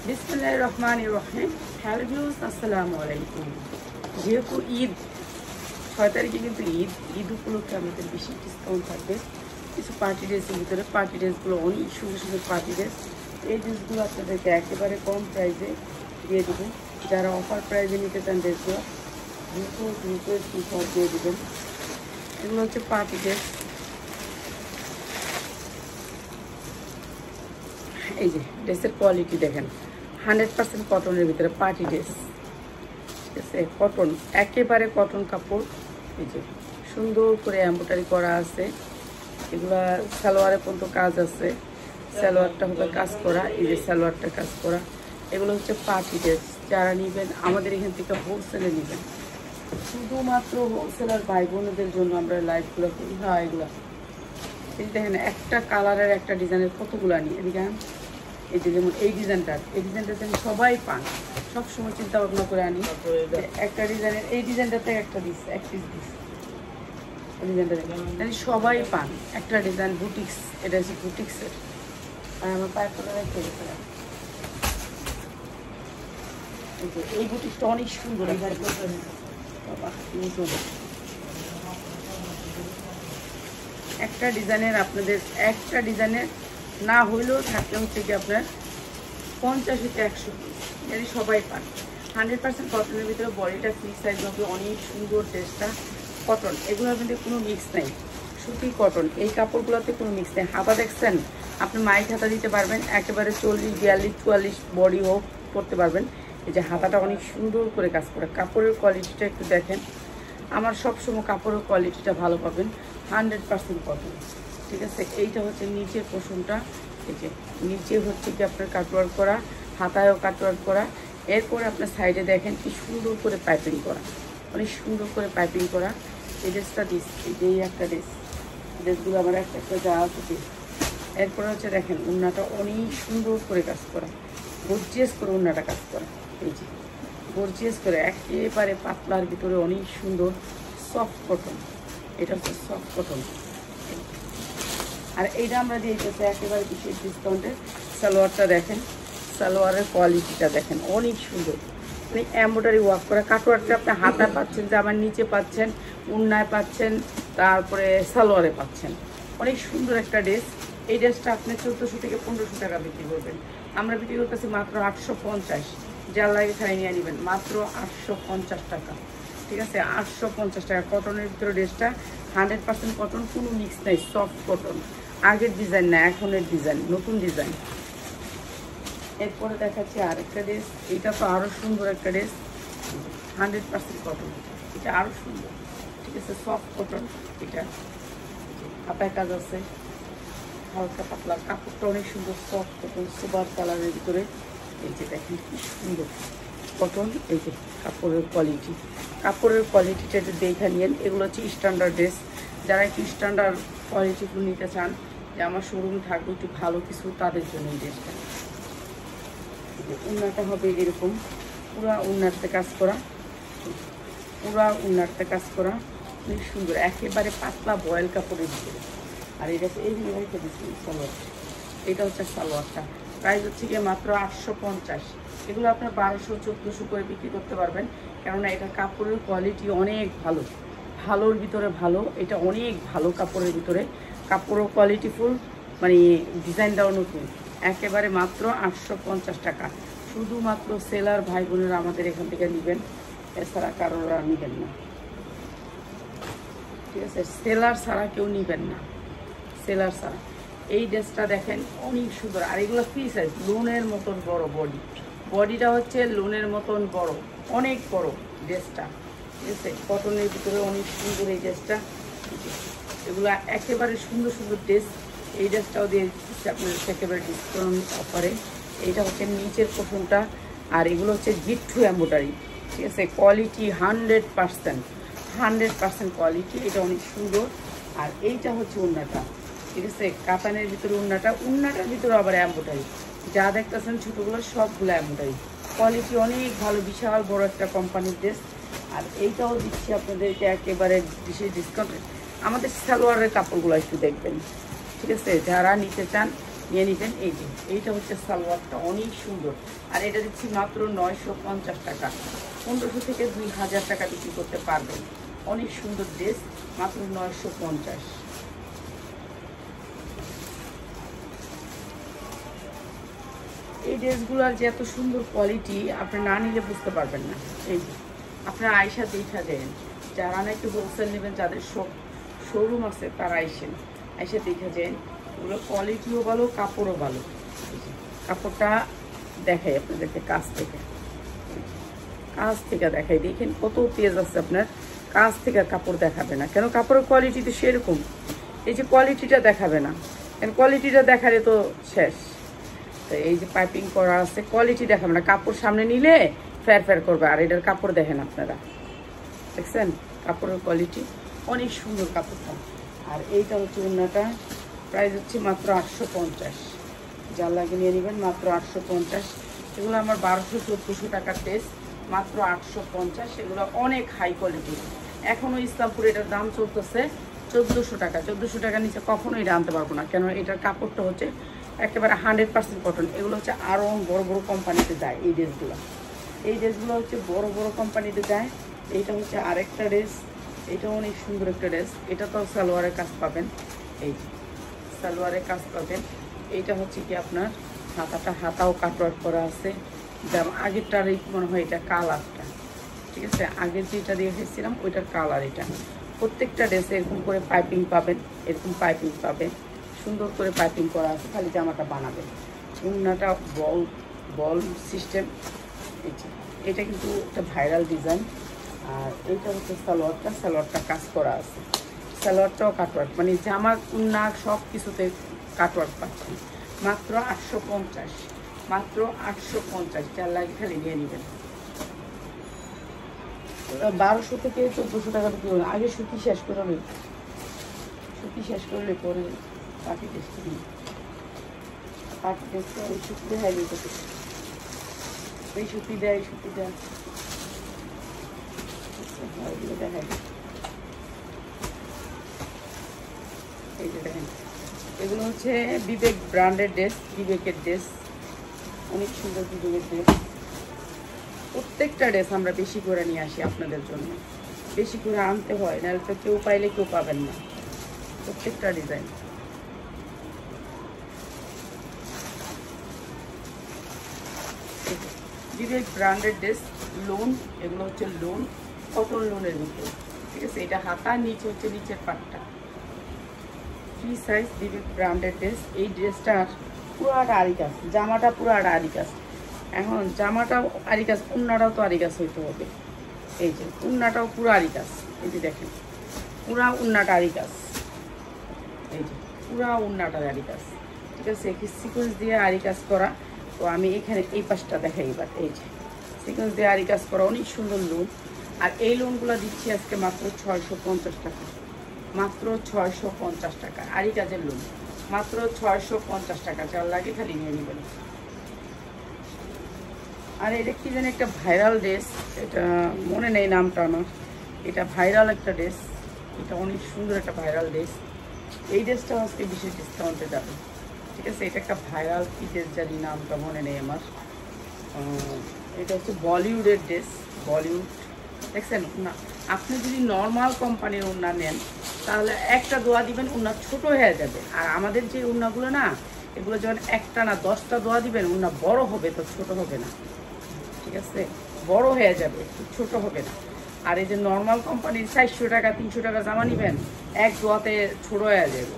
বিসমিল্লাহির রহমানির রহিম। Hello viewers, আসসালামু আলাইকুম। যেহেতু ঈদ 6 তারিখে কিন্তু ঈদ উপলক্ষে আমাদের বেশি ডিসকাউন্ট থাকবে কিছু পার্টি ড্রেসের ভিতরে। পার্টি ড্রেসগুলো অনেক সুন্দর সুন্দর পার্টি ড্রেস। এই ড্রেসগুলো আপনাদেরকে একেবারে কম প্রাইসে দিয়ে দেবো। যারা অফার প্রাইসে নিতে চান ড্রেসগুলো দ্রুত স্ক্রিনশট দিয়ে দেবেন। এগুলো হচ্ছে পার্টি ড্রেস। এই যে ড্রেসের কোয়ালিটি দেখেন, 100% কটনের ভিতরে পার্টি ড্রেস। ঠিক আছে, কটন, একেবারে কটন কাপড়। এই যে সুন্দর করে এমব্রয়ডারি করা আছে। এগুলা সালোয়ারে পর্যন্ত কাজ আছে। সালোয়ারটা হবে কাজ করা, এই যে সালোয়ারটা কাজ করা। এগুলো হচ্ছে পার্টি ড্রেস। যারা নেবেন আমাদের এখান থেকে হোলসেলে নেবেন। শুধুমাত্র হোলসেলার ভাই বোনদের জন্য আমরা লাইভগুলো করি। হ্যাঁ, এগুলো এই দেখেন, একটা কালারের একটা ডিজাইনের কতগুলো নিয়ে এদিকে। এই যে যেমন এই ডিজাইনটা যেন সবাই পান, সবসময় চিন্তা ভাবনা করে আনি। একটা ডিজাইনের এই ডিজাইনটাতে একটা দিস, এক পিস দিস, এই ডিজাইনটা মানে সবাই পান একটা ডিজাইন। বুটিক্স, এটা হচ্ছে বুটিক্সের। আর আমার পায়ে করে রেখে গেছিলাম। এই বুটিক্সটা অনেক সুন্দর। একটা ডিজাইনের আপনাদের একটা ডিজাইনের না হইলেও থাকলে হচ্ছে কি আপনার 50 থেকে 100 পিস, মানে সবাই পান। 100% কটনের ভিতরে বডিটা ফ্রি সাইজ হবে। অনেক সুন্দর ড্রেসটা কটন। এগুলোর মধ্যে কোনো মিক্স নেই, সুতি কটন। এই কাপড়গুলোতে কোনো মিক্স নেই। হাতা দেখছেন, আপনি মাইক হাতা দিতে পারবেন, একেবারে 40, 42, 44 বডি হোক করতে পারবেন। এই যে হাতাটা অনেক সুন্দর করে কাজ করে। কাপড়ের কোয়ালিটিটা একটু দেখেন। আমার সবসময় কাপড়ের কোয়ালিটিটা ভালো পাবেন। 100% কটন। ঠিক আছে, এইটা হচ্ছে নিচের পোর্শনটা। এই যে নিচে হচ্ছে কি আপনার কাটওয়ার্ক করা, হাতায়ও কাটওয়ার্ক করা। এরপরে আপনার সাইডে দেখেন কি সুন্দর করে পাইপিং করা, অনেক সুন্দর করে পাইপিং করা। এই ড্রেসটা দিস, এই যে একটা ড্রেসগুলো আমার একটা যা আছে। এরপরে হচ্ছে দেখেন উন্নাটা অনেক সুন্দর করে কাজ করা, গর্জিয়াস করে উন্নাটা কাজ করা। এই যে গর্জিয়াস করে একেবারে পাতলার ভিতরে অনেক সুন্দর সফট কটন। এটা হচ্ছে সফট কটন। আর এইটা আমরা দিয়ে দিতেছি একেবারে বিশেষ ডিসকাউন্টে। সালোয়ারটা দেখেন, সালোয়ারের কোয়ালিটিটা দেখেন, অনেক সুন্দর। মানে এমব্রয়ডারি ওয়ার্ক করা। কাটওয়ার্কটা আপনি হাতা পাচ্ছেন, জামার নিচে পাচ্ছেন, উন্নায় পাচ্ছেন, তারপরে সালোয়ারে পাচ্ছেন। অনেক সুন্দর একটা ড্রেস। এই ড্রেসটা আপনি 1400 থেকে 1500 টাকা বিক্রি করবেন। আমরা বিক্রি করতেছি মাত্র 850। যার লাগে খাই নিয়ে নেবেন, মাত্র 850 টাকা। ঠিক আছে, 850 টাকা। কটনের ভিতরে ড্রেসটা 100% কটন, কোনো মিক্স নাই, সফট কটন। আগের ডিজাইন না, এখনের ডিজাইন, নতুন ডিজাইন। এরপরে দেখাচ্ছি আরেকটা ড্রেস। এটা তো আরও সুন্দর একটা ড্রেস, 100% কটন। এটা আরও সুন্দর। ঠিক আছে, সফট কটন। এটা হাতায় কাজ আছে, হালকা পাতলা। কাপড়টা অনেক সুন্দর, সফট কটন, সুপার কালারের ভিতরে। এই যে দেখেন কি সুন্দর কটন। এই যে কাপড়ের কোয়ালিটিটা একটু দেখে নিন। এগুলো হচ্ছে স্ট্যান্ডার্ড ড্রেস। যারা একটু স্ট্যান্ডার্ড কোয়ালিটিগুলো নিতে চান, যে আমার শোরুমে থাকবে একটু ভালো কিছু, তাদের জন্য এই ড্রেসটা। উন্নাটা হবে এরকম, পুরা উন্নারতে কাজ করা, অনেক সুন্দর, একেবারে পাতলা বয়েল কাপড়ের ভিতরে। আর এটা এই রেখে দিচ্ছি সালোয়ার। এটা হচ্ছে সালোয়ারটা। প্রাইস হচ্ছে গিয়ে মাত্র 850। এগুলো আপনার 1200-1400 করে বিক্রি করতে পারবেন, কেননা এটা কাপড়ের কোয়ালিটি অনেক ভালো, ভালোর ভিতরে ভালো। এটা অনেক ভালো কাপড়ের ভিতরে, কাপড়ও কোয়ালিটিফুল, মানে ডিজাইনটাও নতুন। একেবারে মাত্র 850 টাকা। শুধুমাত্র সেলার ভাই বোনেরা আমাদের এখান থেকে নেবেন, এছাড়া কারোরা নেবেন না। ঠিক আছে, সেলার ছাড়া কেউ নেবেন না, সেলার ছাড়া। এই ড্রেসটা দেখেন অনেক সুন্দর। আর এগুলো ফ্রি সাইজ, লোনের মতন বড় বডিটা হচ্ছে লোনের মতন বড়, অনেক বড় ড্রেসটা। ঠিক আছে, কটনের ভিতরে অনেক সুন্দর এই ড্রেসটা। এগুলো একেবারে সুন্দর সুন্দর ড্রেস। এই ড্রেসটাও দিয়ে দিচ্ছে আপনাদের একেবারে ডিসকাউন্ট অফারে। এইটা হচ্ছে নিচের পোর্শনটা। আর এগুলো হচ্ছে গিট্টু এমব্রয়ডারি। ঠিক আছে, কোয়ালিটি 100% কোয়ালিটি। এটা অনেক সুন্দর। আর এইটা হচ্ছে উন্নাটা। ঠিক আছে, কাতানের ভিতরে উন্নাটার ভিতরে আবার এমব্রয়ডারি। যা দেখতেছেন ছোটোগুলো সবগুলো এমব্রয়ডারি। কোয়ালিটি অনেক ভালো, বিশাল বড় একটা কোম্পানির ড্রেস। আর এইটাও দিচ্ছি আপনাদেরকে একেবারে বিশেষ ডিসকাউন্টে। আমাদের সালোয়ারের কাপড়গুলো একটু দেখবেন। ঠিক আছে, যারা নিতে চান নিয়ে নিবেন। এই যে এইটা হচ্ছে সালোয়ারটা, অনেক সুন্দর। আর এটা দিচ্ছি মাত্র 950 টাকা। 1500 থেকে 2000 টাকা বিক্রি করতে পারবেন। অনেক সুন্দর ড্রেস, মাত্র 950। এই ড্রেসগুলোর যে এত সুন্দর কোয়ালিটি, আপনি না নিলে বুঝতে পারবেন না। এই যে আপনারা আয়সা দেখা দেন, যারা নাকি হোলসেল নেবেন, যাদের শোরুম আছে, তারা আইসেন, আয়সা দেখা যান। ওগুলো কোয়ালিটিও ভালো, কাপড়ও ভালো। কাপড়টা দেখাই আপনাদেরকে কাছ থেকে দেখাই। দেখেন কত পেজ আছে, আপনার কাছ থেকে কাপড় দেখাবে না কেন? কাপড়ের কোয়ালিটি তো সেরকম। এই যে কোয়ালিটিটা দেখাবে না কেন? কোয়ালিটিটা দেখালে তো শেষ। তো এই যে পাইপিং করা আছে, কোয়ালিটি দেখাবে না। কাপড় সামনে নিলে ফের করবে। আর এটার কাপড় দেখেন আপনারা, দেখছেন কাপড়ের কোয়ালিটি অনেক সুন্দর কাপড়টা। আর এইটা হচ্ছে ওড়নাটা, প্রাইস হচ্ছে মাত্র 850। যার লাগে নিয়ে নেবেন, মাত্র 850। এগুলো আমার 1200-1400 টাকার ড্রেস, মাত্র 850। এগুলো অনেক হাই কোয়ালিটি। এখনও ইসলামপুরে এটার দাম চলতেছে 1400 টাকা। 1400 টাকার নিচে কখনোই এটা আনতে পারবো না, কেন এটার কাপড়টা হচ্ছে একেবারে 100% কটন। এগুলো হচ্ছে আরও বড় বড় কোম্পানিতে যায়। এই ড্রেসগুলো হচ্ছে বড় বড় কোম্পানিতে যায়। এইটা হচ্ছে আরেকটা ড্রেস, এটা অনেক সুন্দর একটা ড্রেস। এটা তো সালোয়ারের কাজ পাবেন, এই যে সালোয়ারের কাজ পাবেন। এইটা হচ্ছে কি আপনার হাতাও কাটওয়ার্ক করা আছে। যেমন আগেরটারই মনে হয় এটা কালারটা, ঠিক আছে, আগের যেটা দেখেছিলাম ওইটার কালার এটা। প্রত্যেকটা ড্রেসে এরকম করে পাইপিং পাবেন, এরকম পাইপিং পাবেন, সুন্দর করে পাইপিং করা আছে। খালি জামাটা বানাবেন। ওড়নাটা বল সিস্টেম। এটা কিন্তু একটা ভাইরাল ডিজাইন। আর এইটা হচ্ছে সালোয়ারটা কাজ করা আছে। সালোয়ারটাও কাটওয়ার্ক, মানে জামা ওড়না সব কিছুতে কাটওয়ার্ক পাচ্ছেন। মাত্র 850, মাত্র 850। যার লাগে খালি নিয়ে নেবেন। 1200 থেকে 1400 টাকা বিক্রি হবে। আগে সুতি শেষ করলে পরে পাখি টেস্ট নিই। পাখি টেস্টে ওই সুতি দেখাই দিতে, এই সুতি দেয়, দেখাই। এই যে দেখেন, এগুলো হচ্ছে বিবেক ব্র্যান্ডের ড্রেস, বিবেকের ড্রেস, অনেক সুন্দর বিবেকের ড্রেস। প্রত্যেকটা ড্রেস আমরা বেশি করে নিয়ে আসি আপনাদের জন্য, বেশি করে আনতে হয়, নাহলে তো কেউ পাইলে কেউ পাবেন না। প্রত্যেকটা ডিজাইন বিবেক ব্র্যান্ডের ড্রেস, লোন, এগুলো হচ্ছে লোন, কটন লোনের ভিতরে, ঠিক আছে। এটা হাতা, নিচে হচ্ছে নিচের পাটটা, ফ্রি সাইজ বিবেক ব্র্যান্ডের ড্রেস। এই ড্রেসটার পুরো আড়ি কাজ, জামাটা পুরো আড়ি কাজ। এখন জামাটাও আড়ি কাজ, ওড়নাটাও তো আড়ি কাজ হইতে হবে। এই যে ওড়নাটাও পুরো আড়ি কাজ, এই যে দেখেন পুরা ওড়নাটা আড়ি কাজ, এই যে পুরা ওড়নাটার আড়ি কাজ, ঠিক আছে। সিকোয়েন্স দিয়ে আড়ি কাজ করা। তো আমি এখানে এই পাশটা দেখাই এবার। এই যে সিকোয়েন্স দিয়ে আড়ি কাজ করা, অনেক সুন্দর লোন। আর এই লোনগুলো দিচ্ছি আজকে মাত্র 650 টাকা, মাত্র 650 টাকা। আড়ি কাজের লোন মাত্র 650 টাকা। যার লাগে খালি নিয়ে নেবেন। আর এটা কি জানি একটা ভাইরাল ড্রেস, এটা মনে নেই নামটা আমার। এটা ভাইরাল একটা ড্রেস, এটা অনেক সুন্দর একটা ভাইরাল ড্রেস। এই ড্রেসটাও আজকে বিশেষ ডিসকাউন্টে যাবে, ঠিক আছে। এটা একটা ভাইরাল কি ড্রেস জানি, নামটা মনে নেই আমার। এটা হচ্ছে বলিউডের ড্রেস, বলিউড, দেখছেন না। আপনি যদি নর্মাল কোম্পানির ওড়না নেন তাহলে একটা দোয়া দিবেন, ওড়না ছোট হয়ে যাবে। আর আমাদের যে ওড়নাগুলো না, এগুলো যখন একটা না 10টা দোয়া দিবেন, ওড়না বড় হবে, তো ছোট হবে না, ঠিক আছে। বড় হয়ে যাবে, ছোট হবে না। আর এই যে নর্মাল কোম্পানির 400 টাকা 300 টাকা জামা নিবেন, এক দোয়াতে ছোট হয়ে যাবে।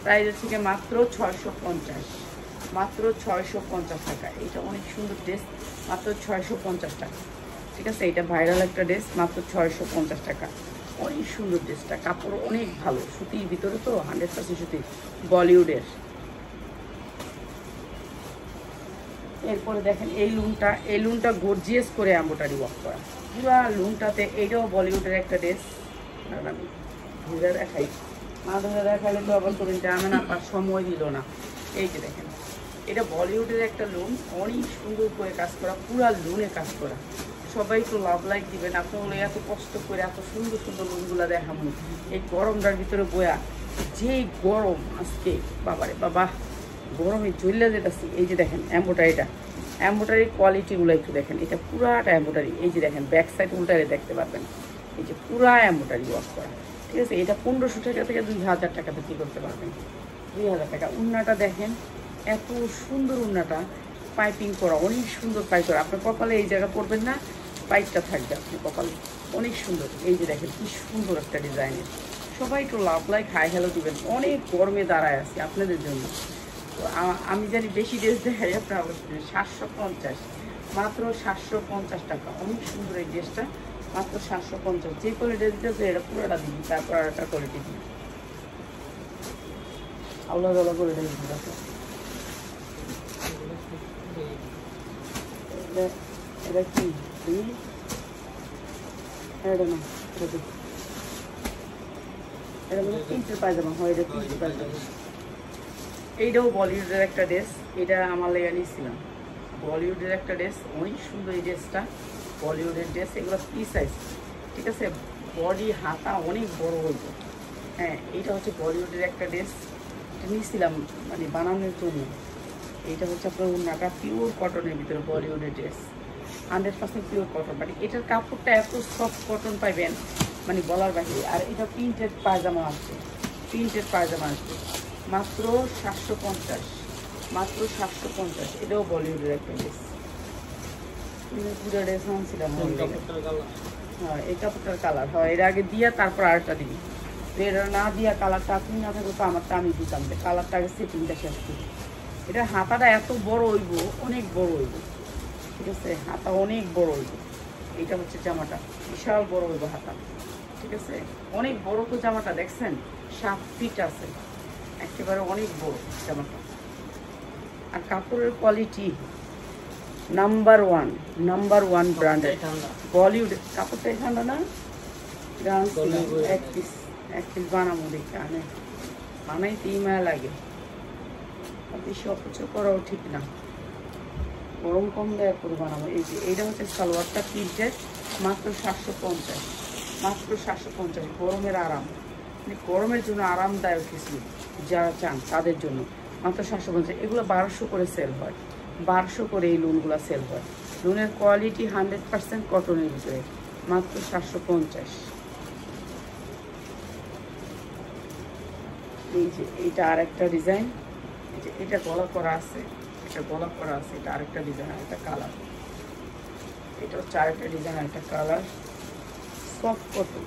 প্রাইস থেকে মাত্র 650, মাত্র 650 টাকা। এটা অনেক সুন্দর ড্রেস, মাত্র 650 টাকা, ঠিক আছে। এটা ভাইরাল একটা ড্রেস, মাত্র 650 টাকা। অনেক সুন্দর ড্রেসটা, কাপড় অনেক ভালো, সুতির ভিতরে তো 100% সুতি, বলিউডের। এরপরে দেখেন এই লুনটা গর্জিয়াস করে এমব্রয়ডারি ওয়ার্ক করা পুরা লুনটাতে। এইটাও বলিউডের একটা ড্রেস। আমি ধরে দেখাই, না ধরে দেখালে তো আবার করেন জানে না, আর সময় দিল না। এই যে দেখেন, এটা বলিউডের একটা লুন, অনেক সুন্দর করে কাজ করা, পুরা লুনে কাজ করা। সবাই তো লাভ লাইক দিবেন। আপনাগুলো এত কষ্ট করে এত সুন্দর সুন্দর লুনগুলো দেখাবো এই গরমটার ভিতরে বয়া, যে গরম আজকে, বাবারে বাবা, গরমে জ্বললে যেতেছি। এই যে দেখেন এমব্রয়ডারিটা, এমব্রয়ডারির কোয়ালিটিগুলো একটু দেখেন, এটা পুরাটা এমব্রয়ডারি। এই যে দেখেন ব্যাক সাইড উল্টারে দেখতে পারবেন, এই যে পুরা এমব্রয়ডারি ওয়ার্ক করা, ঠিক আছে। এটা 1500 টাকা থেকে 2000 টাকা বিক্রি করতে পারবেন, 2000 টাকা। উন্নাটা দেখেন এত সুন্দর, উন্নাটা পাইপিং করা, অনেক সুন্দর পাইপ করা। আপনার কপালে এই জায়গা পড়বেন না, পাইপটা থাকবে আপনার কপালে, অনেক সুন্দর। এই যে দেখেন কি সুন্দর একটা ডিজাইনের। সবাই একটু লাভ লাইক হাই হ্যালো দিবেন, অনেক গরমে দাঁড়ায় আছি আপনাদের জন্য। তো আমি জানি বেশি ড্রেস দেখাই, আপনার 750, মাত্র 750 টাকা। অনেক সুন্দর এই ড্রেসটা, মাত্র 750। যে কোয়ালিটি ড্রেস দিতে এটা পুরোটা দিবি, তারপর আর একটা কোয়ালিটি দিবি, আলাদা আলাদা করে দিবি। এটা কি এটা না, এটা মানে প্রিন্টের পায়জামা হয়, এটা প্রিন্টের পায়জামা। এইটাও বলিউডের একটা ড্রেস, এটা আমার লেগে নিয়েছিলাম। বলিউডের একটা ড্রেস, অনেক সুন্দর এই ড্রেসটা, বলিউডের ড্রেস। এগুলো পি সাইজ, ঠিক আছে। বডি হাতা অনেক বড় হইতো। হ্যাঁ, এইটা হচ্ছে বলিউডের একটা ড্রেস, এটা নিয়েছিলাম মানে বানানোর জন্য। এইটা হচ্ছে আপনার উন্নাটা পিওর কটনের ভিতরে, বলিউডের ড্রেস 100% পিওর কটন। মানে এটার কাপড়টা এত সফট কটন পাইবেন মানে বলার বাহিরে। আর এটা প্রিন্টেড পায়জামা আসছে, প্রিন্টেড পায়জামা আসছে, মাত্র 750, মাত্র 750। এটাও বলিউডের একটা ড্রেস, পুরো ড্রেস আনছিলাম। হ্যাঁ, এই কাপড়টার কালার হয়, এর আগে দিয়া তারপর আরেকটা দিবি। এটা না দিয়া কালারটা আপনি না থাকলে তো আমারটা আমি দিতাম, কালারটা আগে সেটিংটা শেষ করি। এটা হাতাটা এত বড় হইব, অনেক বড় হইব, ঠিক আছে। হাতা অনেক বড় হইব। এটা হচ্ছে জামাটা, বিশাল বড় হইব হাতা, ঠিক আছে। অনেক বড় তো জামাটা, দেখছেন 7 ফিট আছে, একেবারে অনেক বড় জামাটা। আর কাপড়ের কোয়ালিটি নাম্বার ওয়ান ব্র্যান্ডের, বলিউড। কাপড়টা ঠান্ডা না, এক পিস বানাবো দেখে আনে, বানাইতেই মায়া লাগে, বেশি অপচয় করাও ঠিক না, গরম কম দেয় করে বানাবো। এই যে এইটা হচ্ছে সালোয়ারটা প্রিন্টেড, মাত্র 750, মাত্র 750। গরমের আরাম, মানে গরমের জন্য আরামদায়ক কিছু যারা চান তাদের জন্য মাত্র 750। এগুলো 1200 করে সেল হয়, 1200 করে এই লোনগুলো সেল হয়। লোনের কোয়ালিটি 100% কটনের ভিতরে, মাত্র 750। এই যে এইটা আর একটা ডিজাইন, এই যে এটা গলা করা আছে, এটা গলা করা আছে, এটা আরেকটা ডিজাইন, আরেকটা কালার। এটা হচ্ছে আরেকটা ডিজাইন, আরেকটা কালার, সফট কটন।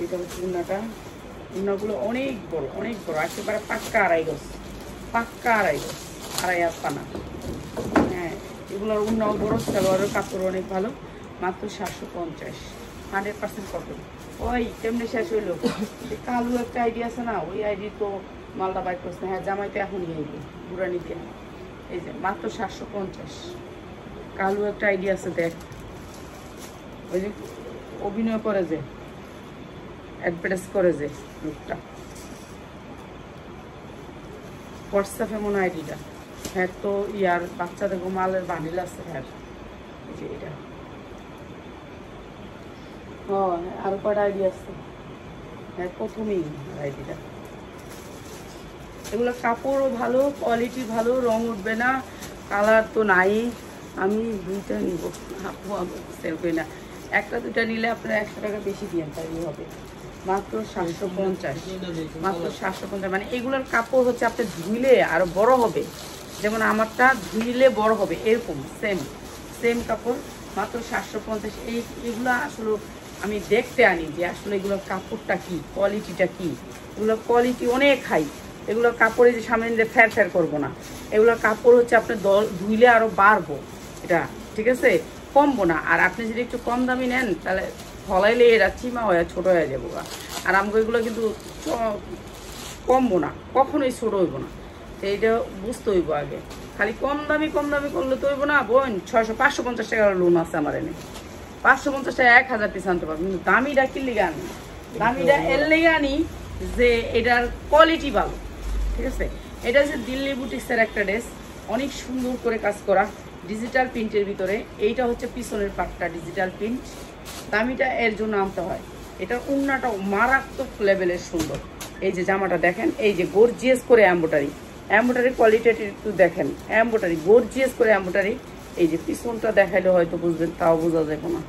এটা হচ্ছে উন্নাটা, উন্নাগুলো অনেক বড়, অনেক বড়, একেবারে পাক্কা 2.5 গজ, পাক্কা 2.5 গজ, 2.5 হাত পানা। হ্যাঁ, এগুলোর উন্নাও বড়, সালোয়ারের কাপড় অনেক ভালো, মাত্র 750, 100% কটন। ওই কেমনি শেষ হইলো, কালু একটা আইডিয়া আছে না, ওই আইডি তো মালটা বাইক করছে। হ্যাঁ, জামাইতে এখন নিয়ে বুড়া নিতে। এই যে মাত্র 750। কালু একটা আইডিয়া আছে, দেখ ওই যে অভিনয় করে যে, অ্যাডভার্টাইজ করে যে লোকটা, হোয়াটসঅ্যাপে মনে আইডিটা। হ্যাঁ, তো ইয়ার বাচ্চাদের মালের বান্ডিল আছে। হ্যাঁ, এই যে এটা। হ্যাঁ, আরো কটা আইডিয়া আছে। হ্যাঁ, প্রথমেই আইডিটা। এগুলো কাপড়ও ভালো, কোয়ালিটি ভালো, রং উঠবে না, কালার তো নাই। আমি 2টা নিব, সেল করি না, 1-2টা নিলে আপনারা 100 টাকা বেশি দিয়েন, তাই হবে। মাত্র 750, মাত্র 750। মানে এগুলোর কাপড় হচ্ছে আপনি ধুইলে আরো বড় হবে, যেমন আমারটা ধুইলে বড় হবে, এরকম সেম কাপড়, মাত্র 750। এগুলো আসলে আমি দেখতে আনি যে আসলে এগুলোর কাপড়টা কি, কোয়ালিটিটা কি। এগুলোর কোয়ালিটি অনেক হাই, এগুলোর কাপড়ে যে সামনে নিলে ফ্যার করবো না। এগুলোর কাপড় হচ্ছে আপনার ধুইলে আরো বাড়বো, এটা ঠিক আছে, কমবো না। আর আপনি যদি একটু কম দামি নেন তাহলে ফলাইলে এরা চিমা হয়ে ছোট হয়ে যাবো। আর আমাকে এগুলো কিন্তু কমবো না, কখনোই ছোট হইব না। তো এইটা বুঝতে হইব আগে, খালি কম দামি করলে তো হইব না। বোন 550 টাকা লোন আছে আমার, এনে 550 টাকা 1000 পিস আনতে পারবো। কিন্তু দামিটা কি লেগে আনি, দামিটা এর লেগে আনি যে এটার কোয়ালিটি ভালো, ঠিক আছে। এটা হচ্ছে দিল্লি বুটিক্সের একটা ড্রেস, অনেক সুন্দর করে কাজ করা, ডিজিটাল প্রিন্টের ভিতরে। এইটা হচ্ছে পিছনের পাটটা ডিজিটাল প্রিন্ট, দামিটা এর জন্য আনতে হয়। এটার উন্নাটাও মারাত্মক লেভেলের সুন্দর। এই যে জামাটা দেখেন, এই যে গর্জিয়াস করে এমব্রয়ডারি, এমব্রয়ডারি কোয়ালিটিটা একটু দেখেন, এমব্রয়ডারি গর্জিয়াস করে এমব্রয়ডারি। এই যে পিছনটা দেখাইলে হয়তো বুঝবেন, তাও বোঝা যাবে না।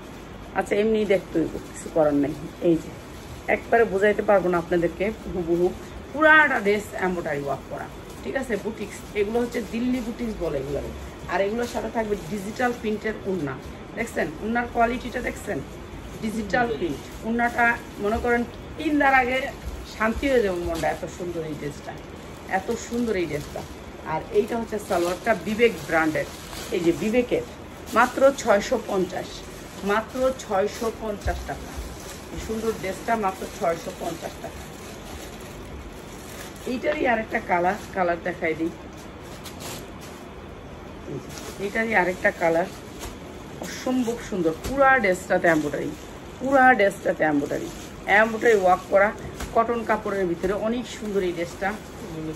আচ্ছা এমনি দেখতে হইব, কিছু করার নেই। এই যে একবারে বোঝাইতে পারবো না আপনাদেরকে, হুবহু পুরাটা ড্রেস এমব্রয়ডারি ওয়ার্ক করা, ঠিক আছে। বুটিক্স, এগুলো হচ্ছে দিল্লি বুটিক্স বলে এগুলো। আর এগুলোর সাথে থাকবে ডিজিটাল প্রিন্টের উন্না, দেখছেন উন্নার কোয়ালিটিটা দেখছেন, ডিজিটাল প্রিন্ট। উন্নাটা মনে করেন কিনার আগে শান্তি হয়ে যাবে মনটা, এত সুন্দর এই ড্রেসটা, এত সুন্দর এই ড্রেসটা। আর এইটা হচ্ছে সালোয়ারটা বিবেক ব্র্যান্ডের, এই যে বিবেকের, মাত্র 650, মাত্র 650 টাকা। এই সুন্দর ড্রেসটা মাত্র 650 টাকা। এইটারই আরেকটা কালার দেখাই দিই। এইটারই আরেকটা কালার, অসম্ভব সুন্দর। পুরা ড্রেসটাতে এমব্রয়ডারি, পুরা ড্রেসটাতে এমব্রয়ডারি, এমব্রয়ডারি ওয়ার্ক করা, কটন কাপড়ের ভিতরে অনেক সুন্দর এই ড্রেসটা।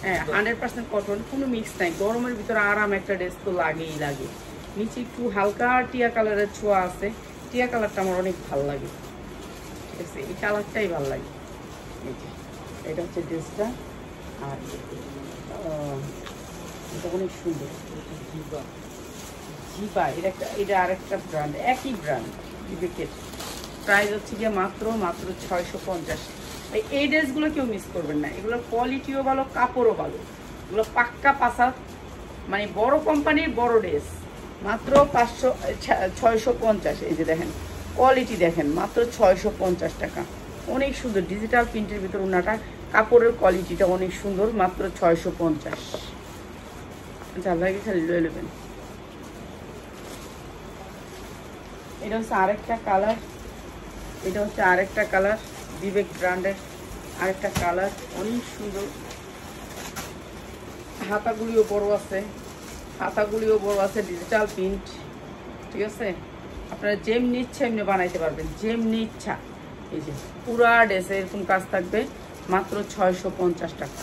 হ্যাঁ 100% কটন, কোনো মিক্স নাই। গরমের ভিতরে আরাম একটা ড্রেস তো লাগেই লাগে। নিচে একটু হালকা টিয়া কালারের ছোঁয়া আছে, টিয়া কালারটা আমার অনেক ভালো লাগে, ঠিক আছে, এই কালারটাই ভালো লাগে। এটা হচ্ছে ড্রেসটা। আর এটা অনেক সুন্দর, জিপা, এটা আরেকটা ব্র্যান্ড, একই ব্র্যান্ড বিবেকের। প্রাইস হচ্ছে গিয়ে মাত্র 650। এই ড্রেসগুলো কেউ মিস করবেন না, এগুলোর কোয়ালিটিও ভালো, কাপড়ও ভালো, এগুলো পাক্কা পাসা, মানে বড় কোম্পানির বড় ড্রেস। মাত্র 650। এই যে দেখেন কোয়ালিটি দেখেন, মাত্র 650 টাকা। অনেক সুন্দর ডিজিটাল প্রিন্টের ভিতর ওনাটা, কাপড়ের কোয়ালিটিটা অনেক সুন্দর, মাত্র 650। আচ্ছা আপনাকে খালি লয়ে নেবেন। এটা হচ্ছে আরেকটা কালার, এটা হচ্ছে আরেকটা কালার, বিবেক ব্র্যান্ডের আরেকটা কালার, অনেক সুন্দর। হাতাগুলিও বড় আছে, হাতাগুলিও বড় আছে, ডিজিটাল প্রিন্ট, ঠিক আছে। আপনারা যেমনি ইচ্ছা এমনি বানাইতে পারবেন, যেমনি ইচ্ছা। এই যে পুরা ড্রেসে এরকম কাজ থাকবে, মাত্র 650 টাকা।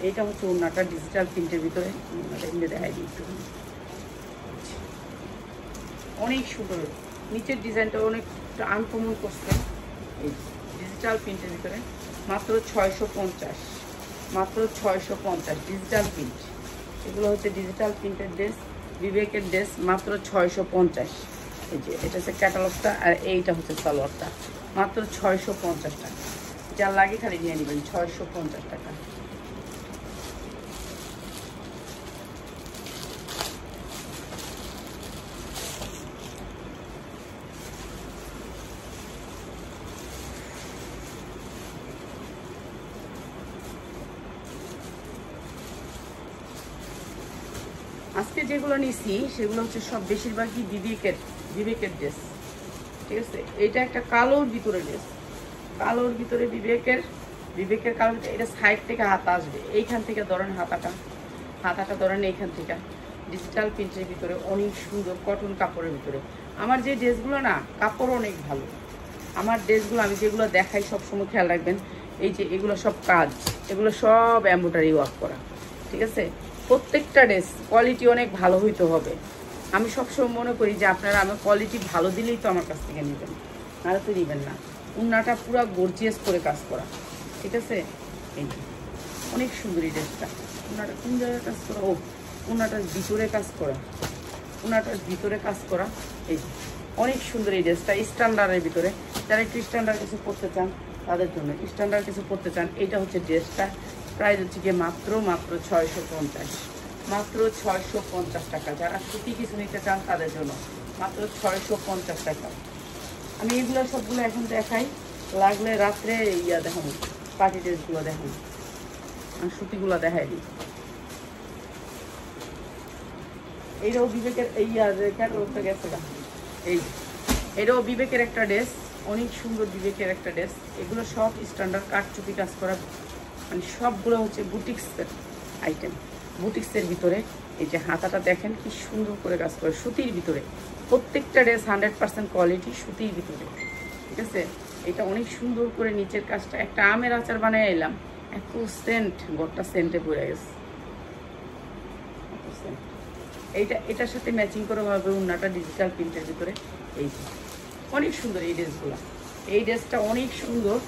এইটা হচ্ছে ওড়নাটা ডিজিটাল প্রিন্টের ভিতরে, এমনি দেখাই দিই একটু। অনেক সুন্দর, নিচের ডিজাইনটা অনেকটা আনকমন করছে। এই ডিজিটাল প্রিন্টের ভিতরে মাত্র 650, মাত্র 650 ডিজিটাল প্রিন্ট। এগুলো হচ্ছে ডিজিটাল প্রিন্টের ড্রেস, বিবেকের ড্রেস, মাত্র 650। এই যে এটা হচ্ছে ক্যাটালগটা, আর এইটা হচ্ছে সালোয়ারটা, মাত্র 650 টাকা। যা লাগে খালি নিয়ে নেবেন, 650 টাকা। আজকে যেগুলো নিছি সেগুলো হচ্ছে সব বেশিরভাগই বিবেকের ড্রেস, ঠিক আছে। এটা একটা কালোর ভিতরে ড্রেস, কালোর ভিতরে বিবেকের কালোর। এটা সাইড থেকে হাতা আসবে, এইখান থেকে ধরেন হাতাটা ধরেন এইখান থেকে। ডিজিটাল প্রিন্টের ভিতরে অনেক সুন্দর, কটন কাপড়ের ভিতরে। আমার যে ড্রেসগুলো না, কাপড় অনেক ভালো। আমার ড্রেসগুলো আমি যেগুলো দেখাই সবসময় খেয়াল রাখবেন, এই যে এগুলো সব কাজ, এগুলো সব এমব্রয়ডারি ওয়ার্ক করা, ঠিক আছে। প্রত্যেকটা ড্রেস কোয়ালিটি অনেক ভালো হইতে হবে। আমি সবসময় মনে করি যে আপনারা আমার কোয়ালিটি ভালো দিলেই তো আমার কাছ থেকে নেবেন, নাহলে তো নেবেন না। উন্নাটা পুরো গর্জিয়াস করে কাজ করা, ঠিক আছে। এই অনেক সুন্দর এই ড্রেসটা। উন্নাটা কোন জায়গায় কাজ করা? ও উন্নাটার ভিতরে কাজ করা, উন্নাটার ভিতরে কাজ করা। এই অনেক সুন্দর এই ড্রেসটা, স্ট্যান্ডার্ডের ভিতরে। যারা একটু স্ট্যান্ডার্ড কিছু পড়তে চান তাদের জন্য, স্ট্যান্ডার্ড কিছু পড়তে চান, এইটা হচ্ছে ড্রেসটা। প্রাইস হচ্ছে গিয়ে মাত্র 650, মাত্র 650 টাকা। যারা সুতি কিছু নিতে চান তাদের জন্য মাত্র 650 টাকা। আমি এগুলো সবগুলো এখন দেখাই, লাগলে রাত্রে দেখাবো, পার্টি ড্রেসগুলো দেখাবো, আর সুতিগুলো দেখাই দিই। এইটাও বিবেকের গেছে না, এটাও বিবেকের একটা ড্রেস, অনেক সুন্দর বিবেকের একটা ড্রেস। এগুলো সব স্ট্যান্ডার্ড কাটচুপি কাজ করা, মানে সবগুলো হচ্ছে বুটিক্সের আইটেম, বুটিক্সের ভিতরে। এই যে হাতাটা দেখেন কি সুন্দর করে কাজ করে, সুতির ভিতরে। প্রত্যেকটা ড্রেস 100% কোয়ালিটি, সুতির ভিতরে, ঠিক আছে। এটা অনেক সুন্দর করে নিচের কাজটা, একটা আমের আচার বানিয়ে এলাম, এত সেন্ট, গোটা সেন্টে পড়ে গেছে। এটার সাথে ম্যাচিং করে হবে উন্নাটা ডিজিটাল প্রিন্টের ভিতরে। এই যে অনেক সুন্দর এই ড্রেসগুলো, এই ড্রেসটা অনেক সুন্দর।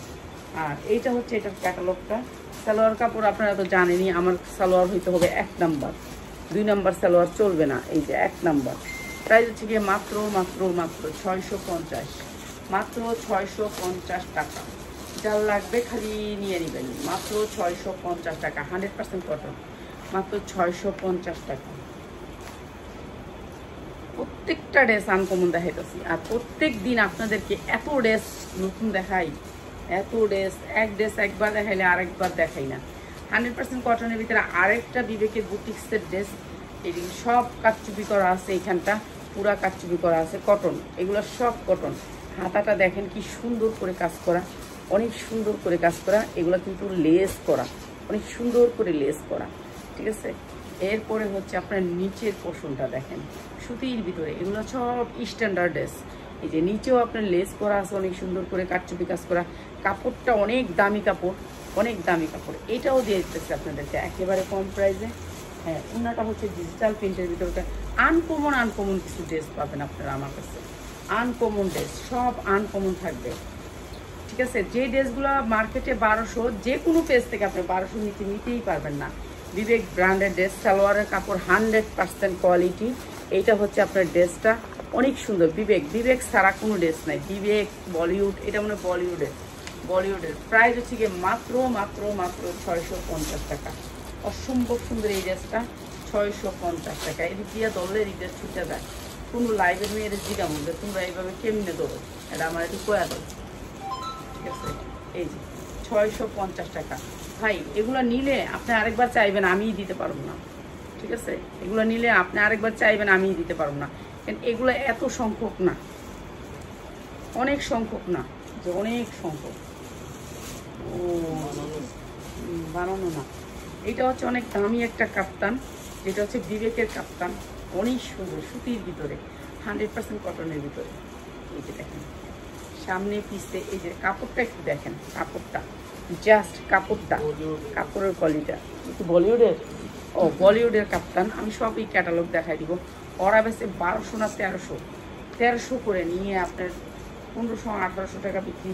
আর এইটা হচ্ছে এটার ক্যাটালগটা, সালোয়ার কাপড় আপনারা তো জানেনই, আমার সালোয়ার হইতে হবে 1 নাম্বার, 2 নাম্বার সালোয়ার চলবে না। এই যে 1 নাম্বার, প্রাইস হচ্ছে গিয়ে মাত্র 650, মাত্র 650 টাকা। যার লাগবে খালি নিয়ে নেবেন, মাত্র 650 টাকা, 100% কটন, মাত্র 650 টাকা। প্রত্যেকটা ড্রেস আনকমন দেখাইতেছি, আর প্রত্যেক দিন আপনাদেরকে এত ড্রেস নতুন দেখাই, এত ড্রেস, এক ড্রেস একবার দেখাইলে আরেকবার দেখাই না। 100% কটনের ভিতরে আরেকটা বিবেকের বুটিক্সের ড্রেস, এদিকে সব কারচুপি করা আছে, এইখানটা পুরা কারচুপি করা আছে, কটন, এগুলো সব কটন। হাতাটা দেখেন কি সুন্দর করে কাজ করা, অনেক সুন্দর করে কাজ করা, এগুলো কিন্তু লেস করা, অনেক সুন্দর করে লেস করা, ঠিক আছে। এরপরে হচ্ছে আপনার নিচের পোর্শনটা দেখেন সুতির ভিতরে, এগুলো সব স্ট্যান্ডার্ড ড্রেস। এই যে নিচেও আপনার লেস করা আছে, অনেক সুন্দর করে কারচুপি কাজ করা, কাপড়টা অনেক দামি কাপড়, অনেক দামি কাপড়। এটাও দিয়ে দিতেছে আপনাদেরকে একেবারে কম প্রাইসে। হ্যাঁ, ওনাটা হচ্ছে ডিজিটাল প্রিন্টের ভিতরে, আনকমন কিছু ড্রেস পাবেন আপনারা আমার কাছে, আনকমন ড্রেস, সব আনকমন থাকবে, ঠিক আছে। যে ড্রেসগুলো মার্কেটে 1200, যে কোনো পেজ থেকে আপনি 1200 নিতেই পারবেন না। বিবেক ব্র্যান্ডের ড্রেস, সালোয়ারের কাপড় 100% কোয়ালিটি। এইটা হচ্ছে আপনার ড্রেসটা অনেক সুন্দর। বিবেক ছাড়া কোনো ড্রেস নাই, বিবেক বলিউড, এটা মানে বলিউডের প্রাইস হচ্ছে গিয়ে মাত্র 650 টাকা। অসম্ভব সুন্দর এই ড্রেসটা, 650 টাকা। এদিক দিয়ে দৌড়লে এই ড্রেস ছুটে যায়, কোনো লাইভের মেয়েদের জিগা মধ্যে তোমরা এইভাবে কেমনে দৌড়ো, এটা আমার একটু কয়া দাও, ঠিক আছে। এই যে 650 টাকা। ভাই এগুলো নিলে আপনি আরেকবার চাইবেন, আমিই দিতে পারবো না, ঠিক আছে। এগুলো নিলে আপনি আরেকবার চাইবেন, আমিই দিতে পারবো না, কারণ এগুলো এত সংখ্যক না, অনেক সংখ্যক না, যে অনেক সংখ্যক ও বানানো না। এটা হচ্ছে অনেক দামি একটা কাপ্তান, যেটা হচ্ছে বিবেকের কাপ্তান, অনেক সুন্দর সুতির ভিতরে, 100% কটনের ভিতরে। এই যে দেখেন সামনে পিছে, এই যে কাপড়টা একটু দেখেন, কাপড়টা জাস্ট কাপড়ের কোয়ালিটিটা একটু বলিউডের, বলিউডের কাপ্তান। আমি সবই ক্যাটালগ দেখাই দিব। ওরা বেশি 1200 না 1300 করে নিয়ে আপনার 1500-1800 টাকা বিক্রি।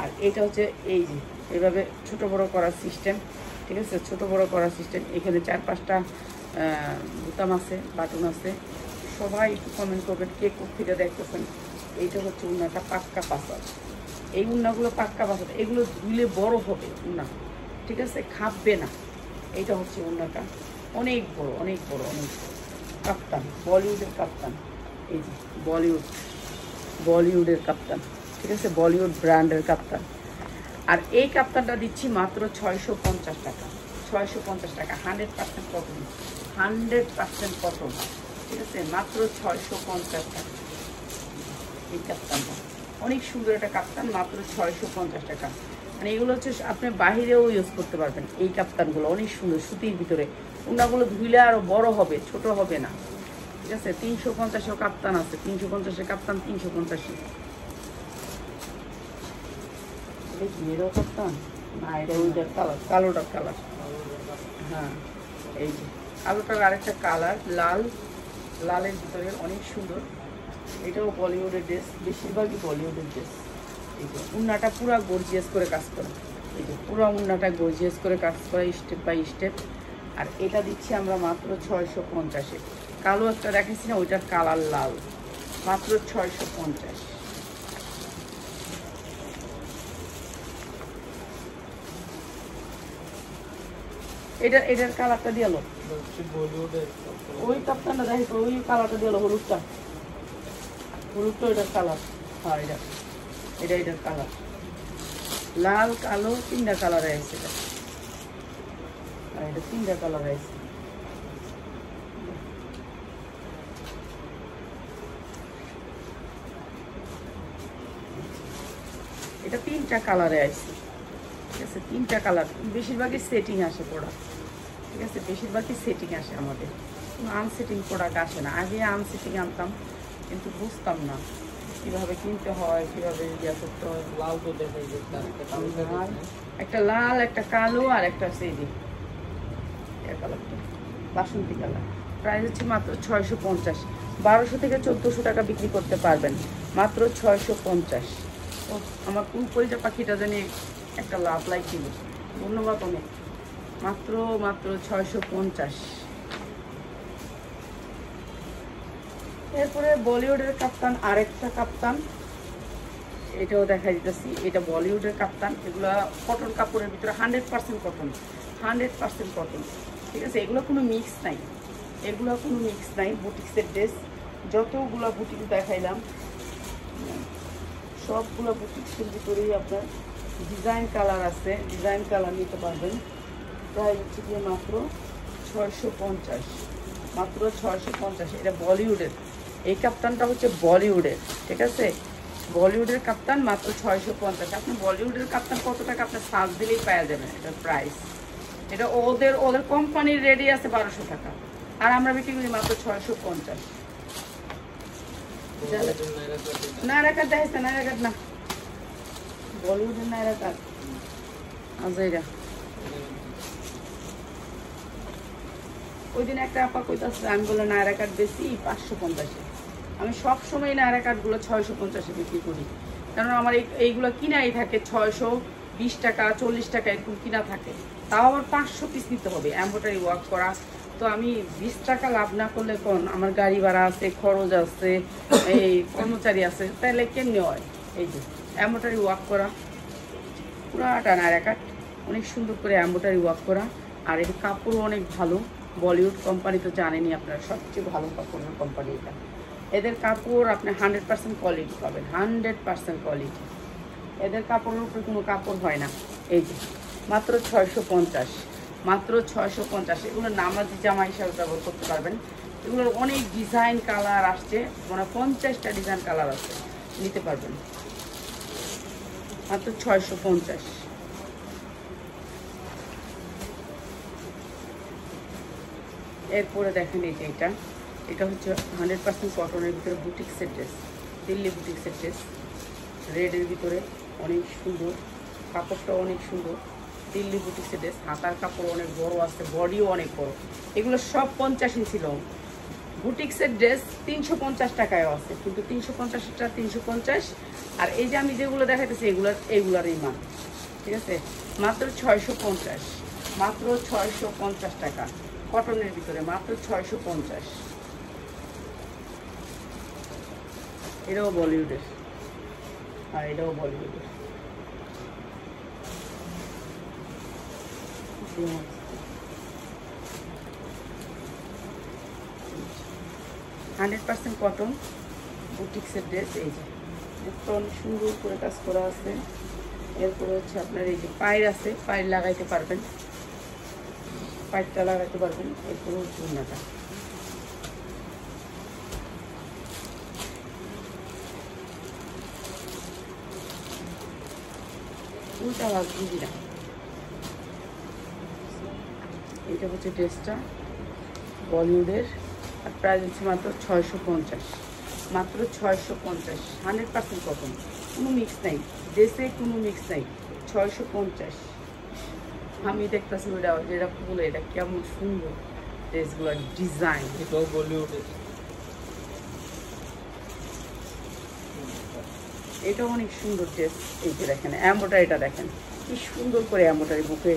আর এটা হচ্ছে এই যে এইভাবে ছোট বড় করার সিস্টেম, ঠিক আছে, ছোট বড় করার সিস্টেম। এখানে 4-5টা বোতাম আছে, বাটন আছে। সবাই একটু কমেন্ট করবেন কে কোথেকে দেখতেছেন। এইটা হচ্ছে উন্নাটা পাক্কা পাসার, এই উন্নাগুলো পাক্কা পাসার, এগুলো ধুলে বড় হবে উন্না, ঠিক আছে, খাপবে না। এইটা হচ্ছে উন্নাটা অনেক বড় কাপ্তান, বলিউডের কাপ্তান। এই যে বলিউডের কাপ্তান, ঠিক আছে, বলিউড ব্র্যান্ডের কাপ্তান। আর এই কাপ্তানটা দিচ্ছি মাত্র 650 টাকা, 650 টাকা, 100% কটন, 100% কটন, ঠিক আছে, মাত্র 650 টাকা। এই কাপ্তানটা অনেক সুন্দর একটা কাপ্তান, মাত্র 650 টাকা। মানে এগুলো হচ্ছে আপনি বাহিরেও ইউজ করতে পারবেন। এই কাপ্তানগুলো অনেক সুন্দর সুতির ভিতরে, উন্নাগুলো ধুইলে আরো বড় হবে, ছোট হবে না, ঠিক আছে। 350 কাপ্তান আছে, 350 কাপ্তান, 350। মেয়েরও কাপ্তান না, এটা ওইটার কালার, কালোটার কালার। হ্যাঁ, এই যে কালোটার আরেকটা কালার, লালের ভিতরে অনেক সুন্দর। এটাও বলিউডের ড্রেস, বেশিরভাগই বলিউডের ড্রেস। এই যে উন্নাটা পুরো গর্জিয়াস করে কাজ করা, এই যে পুরো উন্নাটা গর্জিয়াস করে কাজ করা, স্টেপ বাই স্টেপ। আর এটা দিচ্ছি আমরা মাত্র 650-এ। কালো একটা দেখেছি না, ওইটার কালার লাল, মাত্র 650। এটার কালারটা দিয়ে লো, ওই কাপটা দেখি, ওই কালারটা দিয়ে লো, হলুদটা এটার কালার। হ্যাঁ, এটার কালার লাল কালো 3টা কালার আছে, এটা 3টা কালার আছে। এটা 3টা কালারে আছে, ঠিক আছে, 3টা কালার। বেশিরভাগই সেটিং আসে প্রোডাক্ট, ঠিক আছে, বেশিরভাগই সেটিং আসে আমাদের, কোনো আনসেটিং প্রোডাক্ট আসে না। আগে আনসেটিং আনতাম, কিন্তু বুঝতাম না কিভাবে কিনতে হয়, কিভাবে ইয়া করতে হয়। লাল তো দেখাই, একটা লাল, একটা কালো, আর একটা সেই কালারটা বাসন্তী কালার। প্রাইস হচ্ছে মাত্র 650। 1200 থেকে 1400 টাকা বিক্রি করতে পারবেন, মাত্র 650। ও আমার কোন পরিচয় পাখিটা জানি একটা লাভ লাইক ছিল, ধন্যবাদ অনেক। মাত্র মাত্র 650। এরপরে বলিউডের কাপ্তান, আরেকটা কাপ্তান, এটাও দেখা দিতেছি। এটা বলিউডের কাপ্তান। এগুলা কটন কাপড়ের ভিতরে 100% কটন, 100% কটন। ঠিক আছে, এগুলো কোনো মিক্স নাই, এগুলো কোনো মিক্স নাই। বুটিক্সের ড্রেস, যতগুলো বুটিক্স দেখাইলাম সবগুলো বুটিক্সের ভিতরেই আপনার ডিজাইন কালার আছে, ডিজাইন কালার নিতে পারবেন। প্রায় হচ্ছে গিয়ে মাত্র 650, মাত্র 650। এটা বলিউডের, এই কাপ্তানটা হচ্ছে বলিউডের। ঠিক আছে, বলিউডের কাপ্তান মাত্র 650। আপনি বলিউডের কাপ্তান কত টাকা আপনার সার্চ দিলেই পাওয়া যাবেন এটার প্রাইস। এটা ওদের কোম্পানির রেডি আছে 1200 টাকা, আর আমরা বিক্রি করি মাত্র 650। নায়রা কাট দেখেছে, নায়রা কাট না, বলিউডের নায়রা কাট আজাইরা। ওই দিন একটা আপা কইতাছে, আমি বললাম নায়রা কাট বেশি 550। আমি সবসময় নায়রা কাটগুলো 650 বিক্রি করি, কারণ আমার এইগুলো কিনাই থাকে 620 টাকা 40 টাকা এরকম কিনা থাকে। তাও আমার 500 পিস নিতে হবে এমব্রয়ডারি ওয়ার্ক করা। তো আমি 20 টাকা লাভ না করলে কোন, আমার গাড়ি ভাড়া আছে, খরচ আছে, এই কর্মচারী আছে, তাহলে কেমনি হয়? এই যে এমব্রয়ডারি ওয়ার্ক করা পুরাটা নায়রা কাট, অনেক সুন্দর করে এমব্রয়ডারি ওয়ার্ক করা। আর এর কাপড়ও অনেক ভালো। বলিউড কোম্পানি তো জানেনই আপনারা, সবচেয়ে ভালো কাপড়ের কোম্পানি এটা। এদের কাপড় আপনি 100% কোয়ালিটি পাবেন, 100% কোয়ালিটি। এদের কাপড়ের উপরে কোনো কাপড় হয় না। এই যে মাত্র 650, মাত্র 650। এগুলো নামাজি জামা হিসাবে ব্যবহার করতে পারবেন। এগুলোর অনেক ডিজাইন কালার আসছে, মানে 50টা ডিজাইন কালার আছে, নিতে পারবেন মাত্র 650। এরপরে দেখেন এই যে এটা হচ্ছে 100% কটনের ভিতরে বুটিক্সের ড্রেস, দিল্লি বুটিক্সের ড্রেস, রেডের ভিতরে অনেক সুন্দর, কাপড়টাও অনেক সুন্দর। দিল্লি বুটিক্সের ড্রেস, হাতার কাপড় অনেক বড় আছে, বডিও অনেক বড়। এগুলো সব 50 ছিল। বুটিক্সের ড্রেস 350 টাকায় আছে, কিন্তু 350টা 350। আর এই যে আমি যেগুলো দেখাইতেছি এইগুলারই মান। ঠিক আছে, মাত্র 650, মাত্র 650 টাকা কটনের ভিতরে, মাত্র 650। এটাও বলিউডের, আর এটাও বলিউডের। 100% কটন বুটিক্সের ড্রেস। এই যে অনেক সুন্দর করে কাজ করা আছে। এরপরে হচ্ছে আপনার এই যে পায়ের আছে, পায়ের লাগাইতে পারবেন, পাইপটা লাগাইতে পারবেন। এরপরে হচ্ছে উন্নাটা, উল্টা আওয়াজ বুঝি না। এটা হচ্ছে ড্রেসটা বলিউডের, আর প্রাইস হচ্ছে মাত্র 650, মাত্র 650। 100% কটন, কোনো মিক্স নাই ড্রেসে, কোনো মিক্স নাই। 650। আমি দেখতেছি ওইটা যেটা বলে, এটা কেমন সুন্দর ড্রেসগুলোর ডিজাইন। এটাও বলিউডের, এটা অনেক সুন্দর ড্রেস। এই যে দেখেন এমব্রয়ডারিটা, দেখেন কি সুন্দর করে এমব্রয়ডারি, বুকে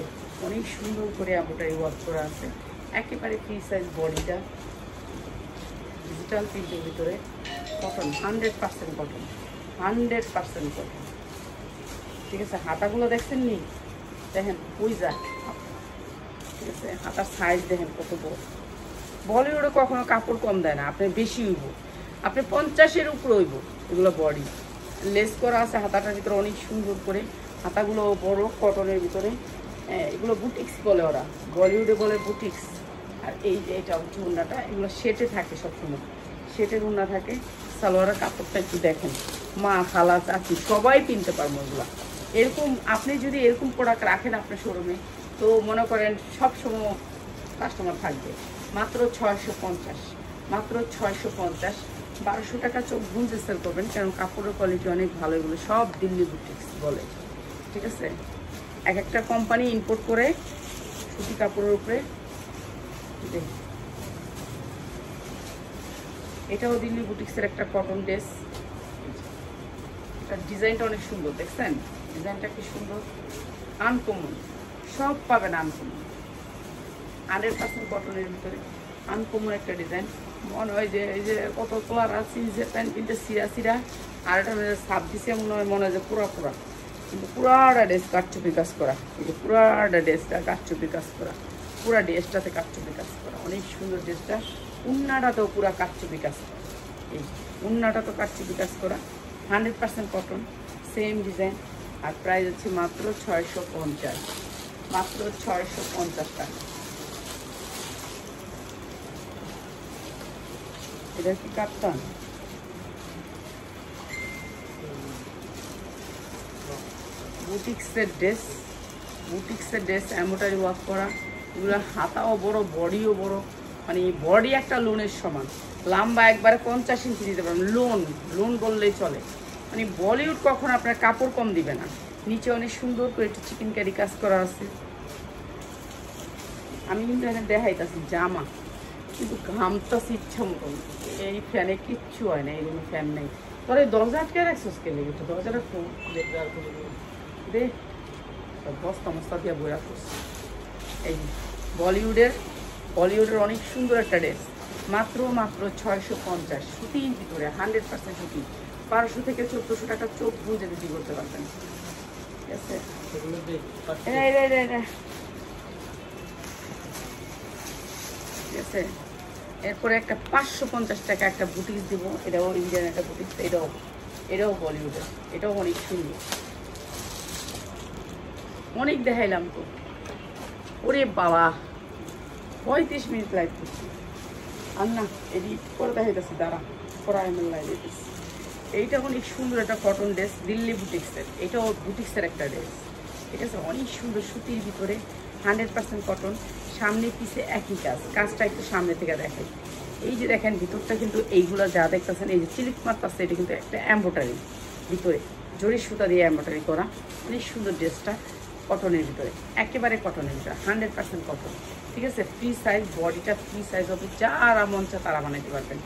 অনেক সুন্দর করে এমব্রয়ডারি ওয়ার্ক করা আছে। একেবারে ফ্রি সাইজ বডিটা, ডিজিটাল প্রিন্টের ভিতরে, কটন, 100% কটন, 100% কটন। ঠিক আছে, হাতাগুলো দেখছেন নি, দেখেন পুইজা। ঠিক আছে, হাতার সাইজ দেখেন কত বড়। বলিউডে কখনো কাপড় কম দেয় না, আপনি বেশি হইব, আপনি 50-এর উপরে হইব। এগুলো বডি লেস করা আছে হাতাটার ভিতরে অনেক সুন্দর করে, হাতাগুলো বড় কটনের ভিতরে। এগুলো বুটিক্স বলে ওরা, বলিউডে বলে বুটিক্স। আর এই যে এটা হচ্ছে উন্নাটা, এগুলো সেটে থাকে সবসময়, সেটের উন্না থাকে। সালোয়ারের কাপড়টা একটু দেখেন, মা খালা চাচি সবাই কিনতে পারবো এগুলো। এরকম আপনি যদি এরকম প্রোডাক্ট রাখেন আপনার শোরুমে, তো মনে করেন সবসময় কাস্টমার থাকবে। মাত্র 650, মাত্র 650। 1200 টাকা চোখ বুঝে সেল করবেন, কারণ কাপড়ের কোয়ালিটি অনেক ভালো। এগুলো সব দিল্লি বুটিক্স বলে। ঠিক আছে, এক একটা কোম্পানি ইম্পোর্ট করে সুতি কাপড়ের উপরে। এটাও দিল্লি বুটিক্সের একটা কটন ড্রেস। এটার ডিজাইনটা অনেক সুন্দর, দেখছেন ডিজাইনটা কি সুন্দর, আনকমন, সব পাবেন আনকমন। 100% কটনের ভিতরে আনকমন একটা ডিজাইন। মনে হয় যে এই যে কত কালার আছে, যে প্যান্ট কিনতে সিরা আর এটা সাপ দিছে মনে হয় যে পুরা কিন্তু পুরাটা ড্রেস কাটচুপি কাজ করা। এই যে পুরাটা ড্রেসটা কাটচুপি কাজ করা, পুরা ড্রেসটাতে কাটচুপি কাজ করা, অনেক সুন্দর ড্রেসটা। উন্নাটাতেও পুরা কাটচুপি কাজ করা, এই উন্নাটা তো কাটচুপি কাজ করা, 100% কটন, সেম ডিজাইন। আর প্রাইস হচ্ছে মাত্র 650, মাত্র 650 টাকা। এটা কি কাপ্তান? বুটিক্সের ড্রেস এমব্রয়ডারি ওয়ার্ক করা, এগুলো হাতাও বড়, বডিও বড়, মানে বডি একটা লোনের সমান, লম্বা একবারে 50 ইঞ্চি দিতে পারবেন। লোন বললেই চলে, মানে বলিউড কখন আপনার কাপড় কম দিবে না। নিচে অনেক সুন্দর করে একটু চিকেন কারি কাজ করা আছে। আমি কিন্তু এখানে দেখাইতেছি জামা, কিন্তু ঘামতাছি ইচ্ছা মতন। এই ফ্যানে কিচ্ছু হয় না, এই জন্য ফ্যান নেই। তোর এই দরজা আটকে রাখছিস কে লেগে? দরজাটা খুব দে, বস্তা মস্তা দিয়ে বই রাখছিস। এই বলিউডের অনেক সুন্দর একটা ড্রেস, মাত্র 650, সুতির ভিতরে 100% সুতি। 1200 থেকে 1400 টাকা চোখ বুঝে বিক্রি করতে পারবেন। ঠিক আছে, ঠিক আছে। এরপরে একটা 550 টাকা একটা বুটিক্স দিব, এটাও ইন্ডিয়ান একটা বুটিক্স, এটাও বলিউডের, এটাও অনেক সুন্দর। অনেক দেখাইলাম তো, ওরে বাবা 35 মিনিট লাইভ করছি আর না, এডিট করে দেখাইতেছি, দাঁড়া পড়ায় আমার লাইভ দিতেছি। এইটা অনেক সুন্দর একটা কটন ড্রেস, দিল্লি বুটিক্সের, এটাও বুটিক্সের একটা ড্রেস। ঠিক আছে, অনেক সুন্দর সুতির ভিতরে 100% কটন, সামনে পিছে একই কাজটা একটু সামনে থেকে দেখাই। এই যে দেখেন ভিতরটা কিন্তু এইগুলো যা দেখতেছেন, এই যে চিলিক মারতেছে, এটা কিন্তু একটা এমব্রয়ডারি ভিতরে, জরি সুতা দিয়ে এমব্রয়ডারি করা, অনেক সুন্দর ড্রেসটা। কটনের ভিতরে, একেবারে কটনের ভিতরে, 100% কটন। ঠিক আছে, ফ্রি সাইজ, বডিটা ফ্রি সাইজ হবে, যারা মন চায় তারা বানাইতে পারবেন।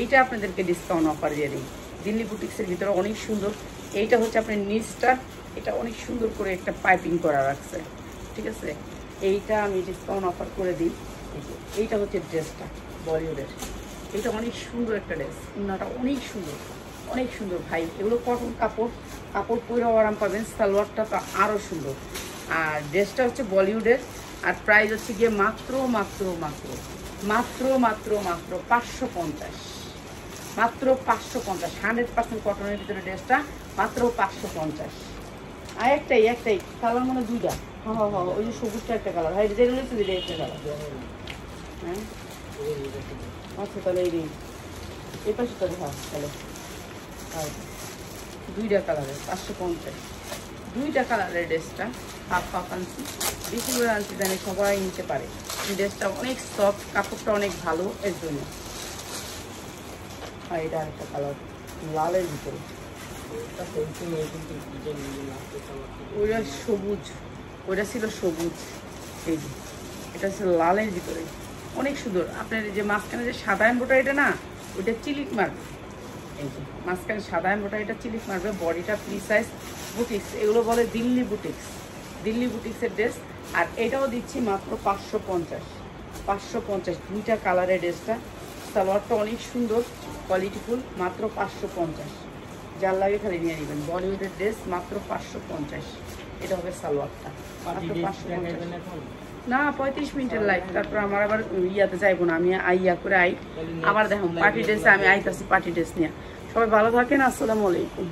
এইটা আপনাদেরকে ডিসকাউন্ট অফার দিয়ে দিই। দিল্লি বুটিক্সের ভিতরে অনেক সুন্দর। এইটা হচ্ছে আপনার নিচটা, এটা অনেক সুন্দর করে একটা পাইপিং করা রাখছে। ঠিক আছে, এইটা আমি ডিসকাউন্ট অফার করে দিই। এইটা হচ্ছে ড্রেসটা বলিউডের, এইটা অনেক সুন্দর একটা ড্রেস, উন্নাটা অনেক সুন্দর ভাই। এগুলো কটন কাপড় পরেও আরাম পাবেন। সালোয়ারটা তো আরও সুন্দর। আর ড্রেসটা হচ্ছে বলিউডের, আর প্রাইস হচ্ছে গিয়ে মাত্র 550, মাত্র 550, 100% কটনের ভিতরে ড্রেসটা মাত্র 550। আর একটাই কালার মানে দুইটা, হ্যাঁ ওই যে সবুজটা একটা কালার, ভাই যেগুলো তো দিলে একটা কালার। হ্যাঁ আচ্ছা, তাহলে এই পাশে তো দেখা তাহলে দুইটা কালারের 550, দুইটা কালারের ড্রেসটা হাফ আনছি, বেশি করে আনছি জানি সবাই নিতে পারে। ড্রেসটা অনেক সফট, কাপড়টা অনেক ভালো, এর জন্য। আর এটা আরেকটা কালার লালের ভিতরে, ওইটা সবুজ, ওইটা ছিল সবুজ, এই যে এটা ছিল লালের ভিতরে, অনেক সুন্দর। আপনার যে মাঝখানে যে সাদা এমব্রয়ডারিটা না, ওইটা চিলিক মারবে। এই যে মাঝখানে সাদা এমব্রয়ডারিটা চিলিক মারবে, বডিটা ফ্রি সাইজ বুটিক্স, এগুলো বলে দিল্লি বুটিক্সের ড্রেস। আর এটাও দিচ্ছি মাত্র 550, দুইটা কালারের ড্রেসটা। সালোয়ারটা অনেক সুন্দর, কোয়ালিটিফুল, মাত্র 550। যার লাগে খালি নিয়ে নেবেন। বলিউডের ড্রেস মাত্র 550, এটা হবে সালোয়ারটা মাত্র 550। না 35 মিনিটের লাইভ, তারপর আমার আবার ইয়াতে যাইবো না, আমি আবার দেখো পার্টি ড্রেসে আমি আইতাছি, পার্টি ড্রেস নিয়ে। সবাই ভালো থাকেন, আসসালামু আলাইকুম।